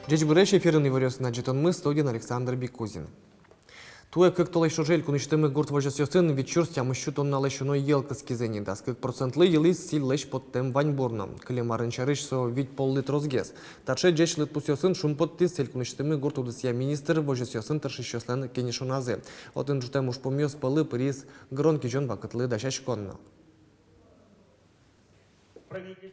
Джеч Буреш эфирный варёс на жетонмы студен Александр Бекузин. Туе как толай шожель кунуштемы гурт вожес ёсын вечер стямыщу тонналай шуной елка скизени дас как процентлы елис сил лэш под тем ваньборна. Клемарын чарыш со вить пол-лит розгез. Таче джеч лит пус ёсын шум под тис сель кунуштемы гурт удысья министр вожес ёсын таршиш ёслен кенешуназе. Отын жутем уж помёс пылы приз гронки жон вакытлы дашашконна.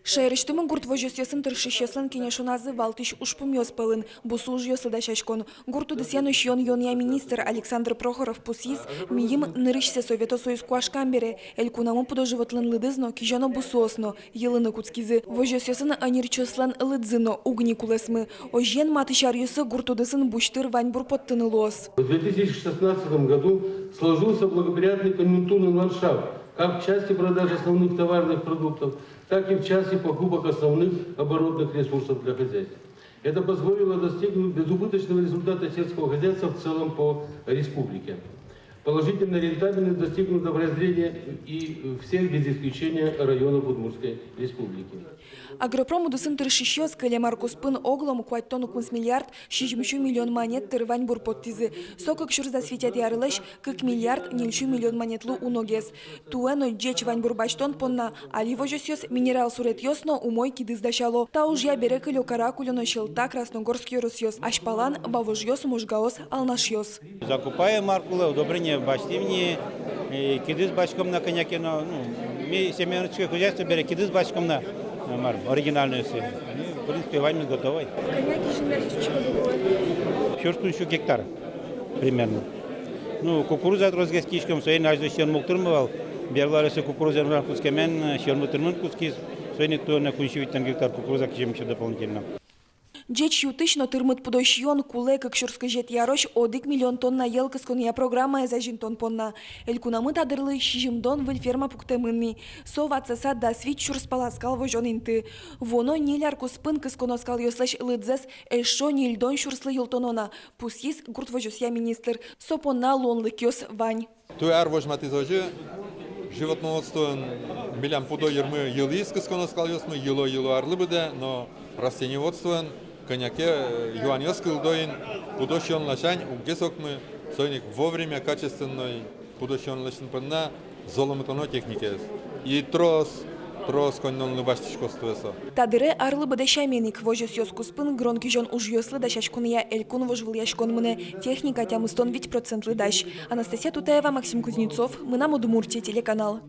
Шайрыштымын гурт вожес ясын тыршищеслен кенешуназы валтыш ушпум ёспылын, бусу уж ёсыда шашкон. Гурту десяну шьон я министр Александр Прохоров пусис, миим нырышсе Совето Союз куашкамбере, элькунаму подоживотлен лыдызно, кижано бусуосно, елыны куцкизы. Вожес ясын анирчослен лыдзыно, угни кулесмы. Ожен матышар ёсы гурту десын буштыр ваньбур подтынылос. В 2016 году сложился благоприятный конъюнктурный ландшафт, как в части продажи основных товарных продуктов, так и в части покупок основных оборотных ресурсов для хозяйства. Это позволило достигнуть безубыточного результата сельского хозяйства в целом по республике. Положительная рентабельность достигнута в разделе и всех без исключения районов Удмуртской республики. Агропрому дысын тыршищёс калемар куспын оглом куаттону кунс миллиард 6 миллион монет тырвань бур подтизы. Сокак шур засветят ярылыш, как миллиард 0 миллион монетлу уногес. Туэно джеч вань бур бачтон понна, али вожосёс минерал сурет ёсно умой кидыз дашало. Та уж я бере кылё каракулёно щелта красногорский росёс. Ашпалан бавожёс мужгаос алнашёс. Закупаем маркулы, удобрение бачтивни, кидыз бачком на коняке, но мы семейное хозяйство бере кидыз бачком на оригинальную силу. В принципе, вань готовый. Коняки жинверчичка. 4 гектар примерно. Ну, кукуруза розгез кишком, своей ажды шермук турмывал. Берларысы кукуруза кускемен, шермук турмын кускиз, своей то на куншевитан гектар кукуруза кишем еще дополнительно. Джеч ютышно тырмыт пудощион куле как шурскажет ярош одик миллион тонна елка скония программа за жинтон понна. Элькунамы тадырлы шижимдон вильферма пуктемынни. Сова цеса да свит шурс паласкал вожон инты. Воно ниляр куспын кысконоскал ёслеш лыдзес эшо нильдон шурслы юлтонона. Пусис гурт вожосья министр. Сопонна лонлы кёс вань. Туяр вожматизожи животноводство милям пудо ермы елис кысконоскал ёсмы ело арлы буде, но растениеводство коняке юаньос кылдоин пудощон лашань угесокмы сойник вовремя качественной пудощон лашын пынна золомытоно технике и трос коннон лыбаштишкостуэсо. Тадыре арлы бадешаменик вожос ёскуспын гронки жон уж ёслы дашашкуния элькун вожвыл яшкон мыне техника тямыстон ведь процентлы даш. Анастасия Тутаева, Максим Кузнецов, мы на Удмуртия телеканал.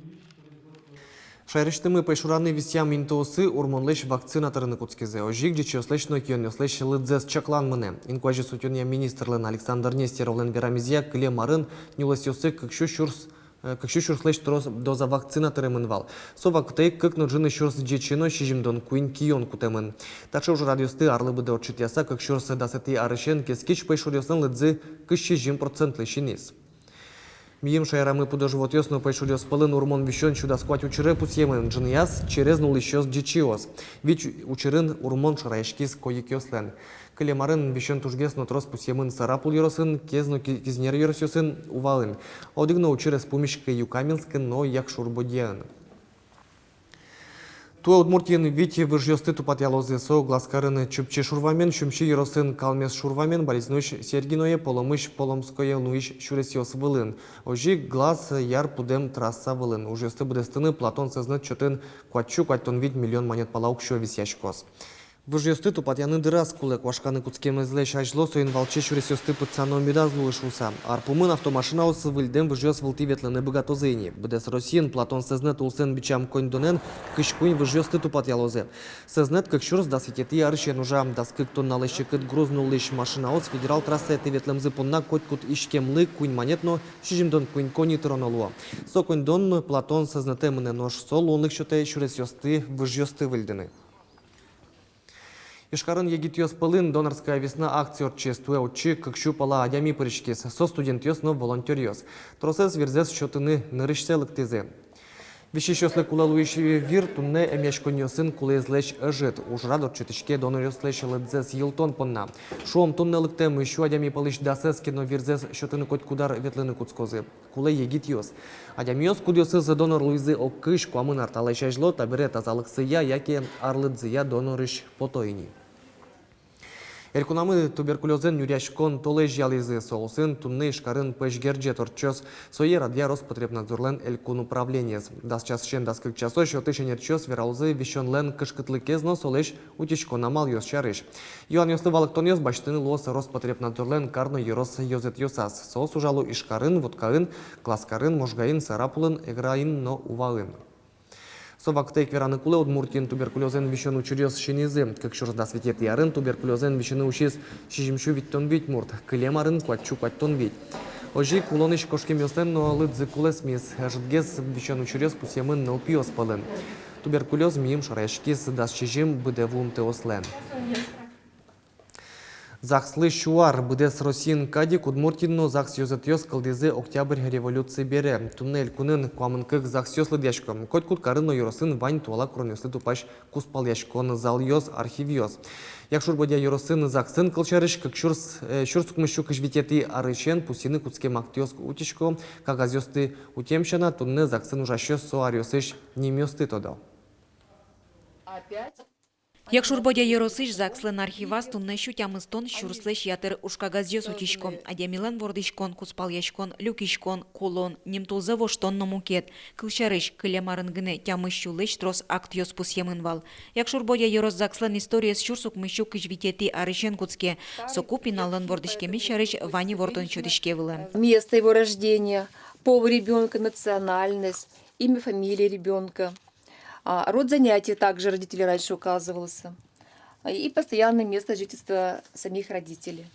Шайрыштымы пайшуранный висям интосы урмонлеш вакцинаторыны куцкизе. Ожик джечи ослеш нокион ослеш лыдзес чаклан мыне. Инкуажи сутюния министрлен Александр Нестеровлен верамизия клемарын нюлес ёсы кыкшу шурслеш трос доза вакцинаторы мынвал. Сова кутей как нуджины шурс джечино шижимдон куин кион кутемын. Таче уже радиосты арлы быды отчетяса как шурс дасети арышен кескич пайшурёсын лыдзы кышижим процентлы шинис. Мием шайрамы подоживот ясно пайшулёс пылын урмон вещон чуда сквать учеры пусьемын джиньяс черезнул еще с джичиос. Вич учерын урмон шарайшкис коек ёслен. Калемарын вещон тужгес нотрос пусьемын сарапул ёросын, кезну кизнер ёросёсын увалын. Одигно учеры с помещка юкаминскын, но як шурбодеян. Туа Удмуртиен вити выжьёсты тупат ялозы со глазкарыны чупче шурвамен, шумчи еросын калмес шурвамен, бализнуш сергиное, поломыш поломское нуиш шуресёс вылын. Ожи глаз яр пудем трасса вылын. Ужьёсты будестыны Платон сознат чотын квачу кватон вид миллион монет палаукшо висящкос. Выжьёсты тупат яны дырас кулек вашканы куцкемезлеш ажло соин волче шуресёсты пыцано медазлу шуса. Арпумын автомашина осы выльдем выжьёс вылты ветлены богатозыни. Бдес Россиен Платон сознат улсен бичам конь-донен кышкунь выжьёсты тупат ялозе. Сознат как шурс да светети арышен ужам да скык тонна лещекыт грузнул лещ машина ос федерал трасса эти ветлем зыпунна котькут ишкемлы кунь монетно шижимдон кунь кони тронолуа. Со конь-дон Платон сознате мыне нож сол лонлык шоте шуресёсты выжьёсты выльдены. Ишкарын егит пылын донорская весна акция чествуя учи, как щупала адями паричкес, со студент но волонтер ёс. Тросес верзес счетыны нырышселык тезе. Вещещёслы кулалуиш вир тунне эмяшконёсын кулезлеш ыжыт. Ужрадор чутышке донорёслеш лыдзес йылтон понна. Шуом туннелык тем ещё адями палыш дасес кино верзес счетыны коть кудар ветлыны куцкозы. Куле егит ёс. Адями ёс кудёсы за донор луизы окыш куамын арталайшажло табире тазалык сыя, яке арлыдзыя донорыш потойни. Эркунамы туберкулезен юряшкон толеж ялизы соусын тунны шкарын пешгерже торчос сое радья Роспотребнадзорлен элькун управлениес. Дас час шен дас кык часо шоты шенерчос вералзы вещонлен кышкытлы кезно солеш утечконамал йос чарыш. Юан йосты валыктон йос баштыны лос Роспотребнадзорлен карно йорос йозет йосас. Соус ужалу ишкарын, водкарын, класкарын, можгаин, сарапулын, эграин, но увалын. Совактейк вераны куле Удмуртин туберкулезен вещен учурес шинизы. Как шурсда светет ярын туберкулезен вещены учис шижимшу виттон вить мурт. Кылемарын кватчу кваттон вить. Ожи кулоныш кошкем йостен, но лыдзы кулес мис. Ждгез вещен учурес пусемын нылпиос палын. Туберкулез миим шарешкис дас шижим быдевун теослен. Захслы шуар быдес Росин кадик Удмуртинно захс йозет йос кылдызы октябрь революции бере. Туннель кунын куамынкык захс йослы дяшко. Коть кут карынно йоросын вань туала крон йослы тупаш куспал яшкон зал йос архив йос. Як шурбодя йоросын захсын кылчарыш, как шурсукмышу кыжвитети арычен пусины куцке мактиоск утичко, кагаз йосты утемшана тунны захсын ужащос со арьосыш немёсты тодал. Як шурбодя Еросыш закслен архивас тунне щутямыстон щурслеш ятыр ушкагазьёс утишкон, адямилен вордышкон, куспаляшкон, люкишкон, колон, немтулзы воштон номукет, кылчарыш, кылемарын гыне тямыщулеш трос акт йос пусьемын вал. Як шурбодя Ерос закслен историес щурсук мыщу кыжвитети арышен куцке, сокупиналын вордышкеми шарыш вани вордон чудышке вылы. Место его рождения, пол ребенка, национальность, имя, фамилия ребенка. Род занятий также родители раньше указывался. И постоянное место жительства самих родителей.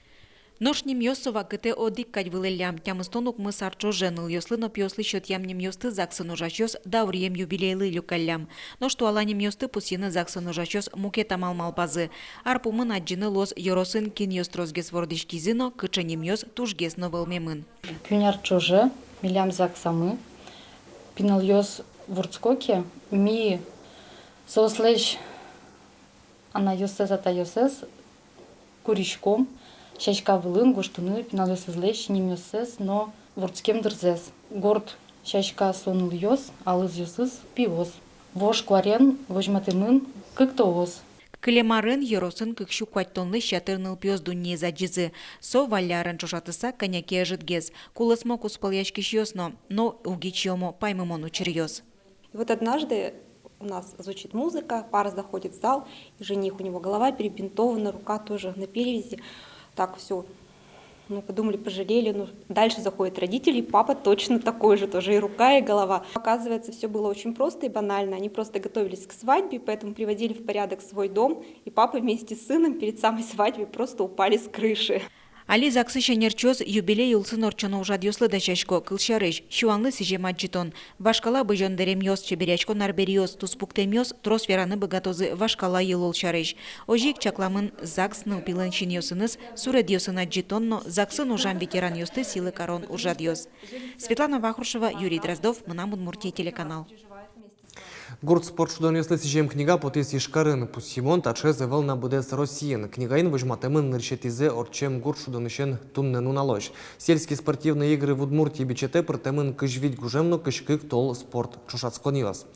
Ношним йосова кыте одик кать вылылям, тямыстонук мы сарчо женыл, йослыно пьослы счет ямним йосты заксын ужачос даурьем юбилейлы люкаллям. Но что аланим йосты пусины заксын ужачос мукета малмалбазы. Арпумын аджины лос йоросын кин йострозгес вордышкизино, кычаним йос тужгес новелмемын. Пюняр чуже, милям заксамы, пинал йос вурцкоке, ми сослеш ана йосес ата йосес, куришком, шашка вылын, гоштуны, пинал йосезлеш, ним йосес, но вурцкем дырзес. Горд шашка сонул йос, алыз йосыз пивоз. Вош куарен, вожматымын, кыктовоз. Кылемарын Еросын кыкшу кваттонлы шатырныл пьёс дунье заджизы. Со валярын чошатыса коняке жидгез. Кулысмо куспалячкиш йосно, но угичьомо паймымон учерьёс. И вот однажды у нас звучит музыка, пара заходит в зал, и жених, у него голова перебинтована, рука тоже на перевязи. Так все, подумали, пожалели. Дальше заходят родители, и папа точно такой же, тоже и рука, и голова. Оказывается, все было очень просто и банально. Они просто готовились к свадьбе, поэтому приводили в порядок свой дом, и папа вместе с сыном перед самой свадьбой просто упали с крыши. Али заксы шенерчоз юбилей улсын орчоно ужад йослы дачашко кылшарыш, шуанлы сиже маджитон. Вашкала быжон дерем йос, чеберячко нарбер йос, туспуктем йос, трос вераны быгатозы вашкала йылол шарыш. Ожик чакламын закс нылпилын чин йосыныз, суред йосын аджитонно, заксын ужам ветеран йосты силы корон ужад йос. Светлана Вахрушева, Юрий Дроздов, Мынам Удмуртия телеканал. Гурт спорт шудон йослы сижем книга потис ишкарын пусимон тачезе волна будес Россиен. Книгаин выжматемын нырчетизе орчем гурт шудон ишен тунне нуналош. Сельские спортивные игры в Удмуртии бичете протемын кыжвить гужемно кышкык тол спорт чушацкон йос.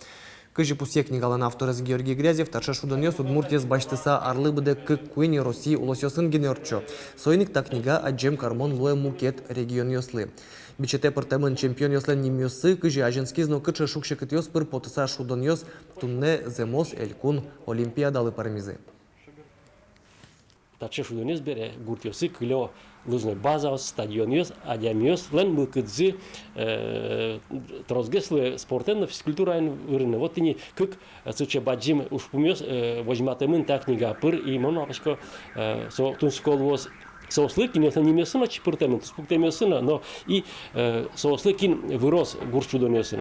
Кыжи пусе книгалан авторез Георгий Грязев таче шудон йос Удмуртиес баштыса арлы буде кык куини России улосёсын генерчо. Сойник та книга аджем кармон луэ мукет регион йослы. Бичете протемын чемпион йослен немёсы кыжи аженскизно кычы шукшекыт йос пыр потыса шудон йос тунне земос элькун олимпиадалы пармизы. Таче шудон йос бере гурт йосы кылё лыжной база стадион йос, адям йос лен мыкыдзы трозгеслы спортенно физкультурайн вырыны. Вот тени кык цыче баджим ушпумёс возьматемын та книга пыр и мон апашко со тунскол воз соуслы кинеса немесына чипыртемын, туспуктемесына, но и соуслы кин вырос гурчудонесына.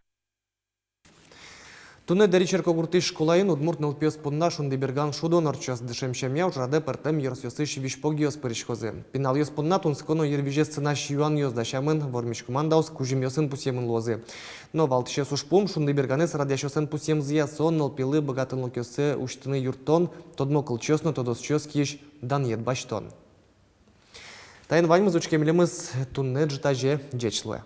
Туне деричерко гурты школаин Удмурт нылпиос пунна шундиберган шудон орчос дышемшем яу жраде пертем ерсёсы вишпог йос пырышкозы. Пинал йос пунна тунсконо ервиже сценаш юан йос дашамын вормиш командаус кужим йосын пусемын лозы. Но валтыше сушпум шундиберганес радяшосен пусем зия сон нылпилы богатын локёсы уштыны юртон, тодмо кылчосно тодосчос киш дан ед баштон. Тайын вань музычке милемыз тунне джитаже джечлы.